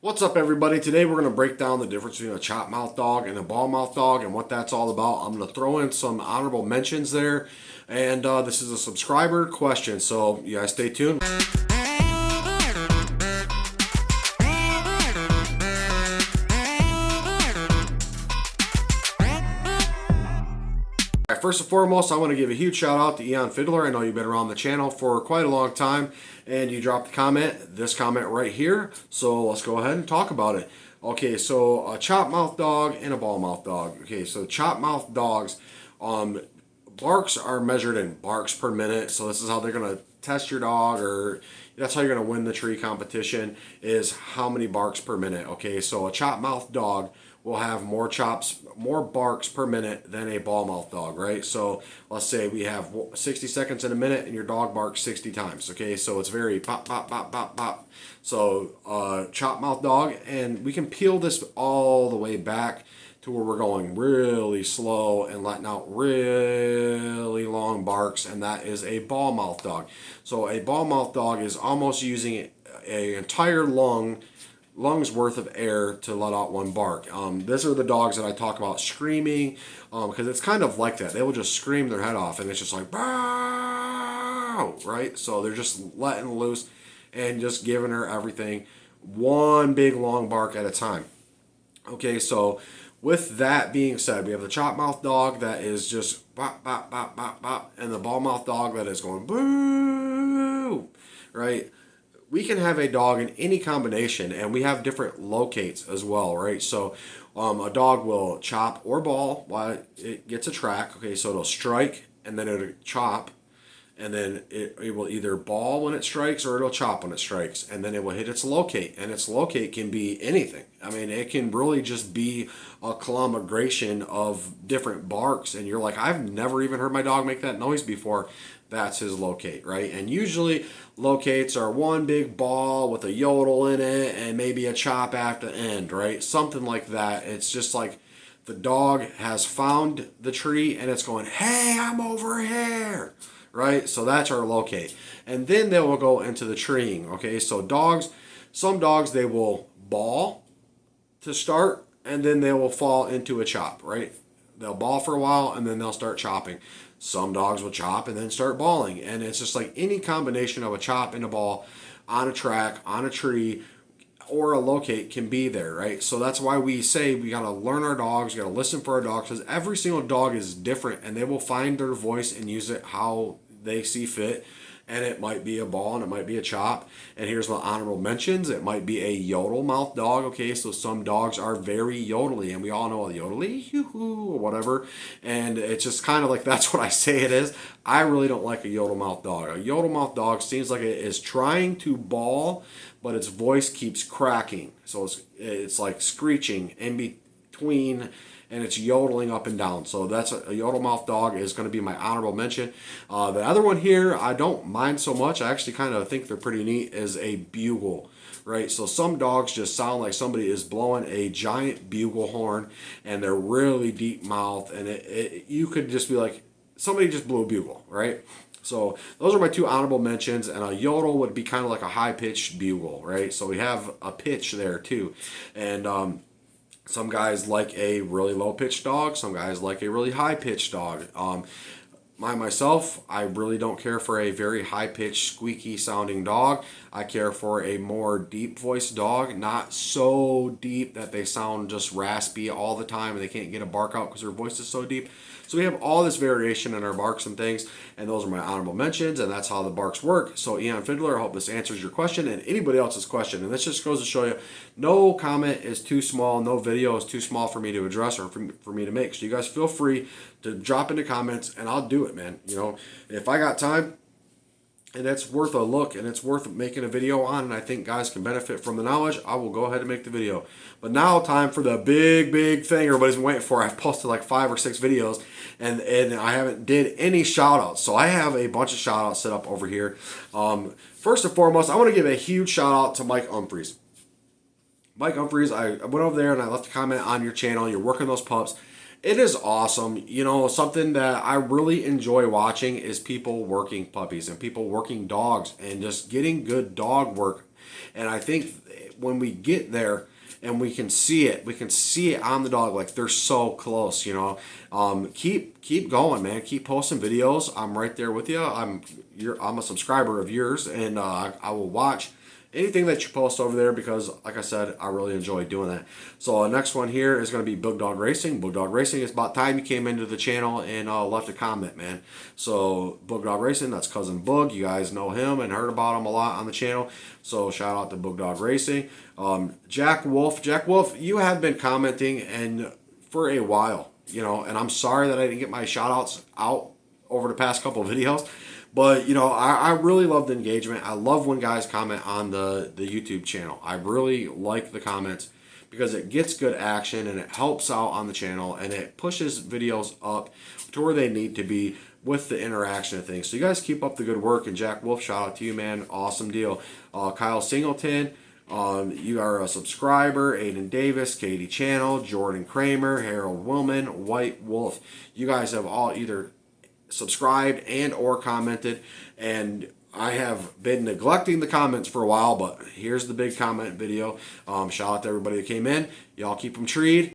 What's up, everybody? Today we're going to break down the difference between a chop mouth dog and a ball mouth dog and what that's all about. I'm going to throw in some honorable mentions there, and this is a subscriber question, so you guys stay tuned. First and foremost, I want to give a huge shout out to Eon Fiddler. I know you've been around the channel for quite a long time, and you dropped a comment, this comment right here. So let's go ahead and talk about it. Okay, so a chop mouth dog and a ball mouth dog. Okay, so chop mouth dogs, barks are measured in barks per minute. So this is how they're gonna test your dog, or that's how you're gonna win the tree competition, is how many barks per minute. Okay, so a chop mouth dog will have more barks per minute than a ball mouth dog, right? So let's say we have 60 seconds in a minute and your dog barks 60 times, okay? So it's very pop, pop, pop, pop, pop. So chop mouth dog, and we can peel this all the way back to where we're going really slow and letting out really long barks, and that is a ball mouth dog. So a ball mouth dog is almost using an entire lungs worth of air to let out one bark. These are the dogs that I talk about screaming, because it's kind of like that. They will just scream their head off, and it's just like, bow, right? So they're just letting loose and just giving her everything, one big long bark at a time. Okay, so with that being said, we have the chop mouth dog that is just bop, bop, bop, bop, bop, and the ball mouth dog that is going boo, right? We can have a dog in any combination, and we have different locates as well, right? So a dog will chop or ball while it gets a track. Okay, so it'll strike, and then it'll chop, and then it will either ball when it strikes or it'll chop when it strikes, and then it will hit its locate, and its locate can be anything. I mean, it can really just be a conglomeration of different barks, and you're like, I've never even heard my dog make that noise before. That's his locate, right? And usually locates are one big ball with a yodel in it and maybe a chop at the end, right? Something like that. It's just like the dog has found the tree and it's going, hey, I'm over here, right? So that's our locate. And then they will go into the treeing, okay? So some dogs, they will ball to start, and then they will fall into a chop, right? They'll ball for a while, and then they'll start chopping. Some dogs will chop and then start balling. And it's just like any combination of a chop and a ball on a track, on a tree, or a locate can be there, right? So that's why we say we got to learn our dogs, we got to listen for our dogs, because every single dog is different, and they will find their voice and use it how they see fit. And it might be a ball and it might be a chop. And here's my honorable mentions. It might be a yodel mouth dog. Okay, so some dogs are very yodely, and we all know a yodely, hoo-hoo, or whatever. And it's just kind of like, that's what I say it is. I really don't like a yodel mouth dog. A yodel mouth dog seems like it is trying to bawl, but its voice keeps cracking. So it's like screeching in between, and it's yodeling up and down. So that's a yodel mouth dog is going to be my honorable mention. The other one here, I don't mind so much. I actually kind of think they're pretty neat, is a bugle, right? So some dogs just sound like somebody is blowing a giant bugle horn, and they're really deep mouth, and you could just be like, somebody just blew a bugle, right? So those are my two honorable mentions, and a yodel would be kind of like a high-pitched bugle, right? So we have a pitch there too. And some guys like a really low-pitched dog. Some guys like a really high-pitched dog. Myself, I really don't care for a very high-pitched, squeaky-sounding dog. I care for a more deep-voiced dog, not so deep that they sound just raspy all the time and they can't get a bark out because their voice is so deep. So we have all this variation in our barks and things, and those are my honorable mentions, and that's how the barks work. So Eon Fiddler, I hope this answers your question and anybody else's question. And this just goes to show you, no comment is too small, no video is too small for me to address or for me to make. So you guys feel free to drop into comments, and I'll do it, man. You know, if I got time and it's worth a look and it's worth making a video on, and I think guys can benefit from the knowledge, I will go ahead and make the video. But now time for the big thing everybody's been waiting for. I've posted like 5 or 6 videos, and I haven't did any shout outs. So I have a bunch of shout outs set up over here. First and foremost, I want to give a huge shout out to Mike Humphreys. Mike Humphreys, I went over there and I left a comment on your channel. You're working those pups. It is awesome. You know, something that I really enjoy watching is people working puppies and people working dogs and just getting good dog work. And I think when we get there and we can see it on the dog, like they're so close, you know. Keep going, man. Keep posting videos. I'm right there with you. I'm a subscriber of yours, and I will watch anything that you post over there because, like I said, I really enjoy doing that. So next one here is going to be Bug Dog Racing. Bug Dog Racing, it's about time you came into the channel and left a comment, man. So Bug Dog Racing, that's cousin Bug. You guys know him and heard about him a lot on the channel. So shout out to Bug Dog Racing. Jack Wolf, you have been commenting and for a while, you know, and I'm sorry that I didn't get my shout outs out over the past couple of videos. But, you know, I really love the engagement. I love when guys comment on the YouTube channel. I really like the comments because it gets good action and it helps out on the channel and it pushes videos up to where they need to be with the interaction of things. So you guys keep up the good work. And Jack Wolf, shout out to you, man. Awesome deal. Kyle Singleton, you are a subscriber. Aiden Davis, Katie Channel, Jordan Kramer, Harold Willman, White Wolf. You guys have all either subscribed and or commented, and I have been neglecting the comments for a while, but here's the big comment video. Shout out to everybody that came in. Y'all keep them treed.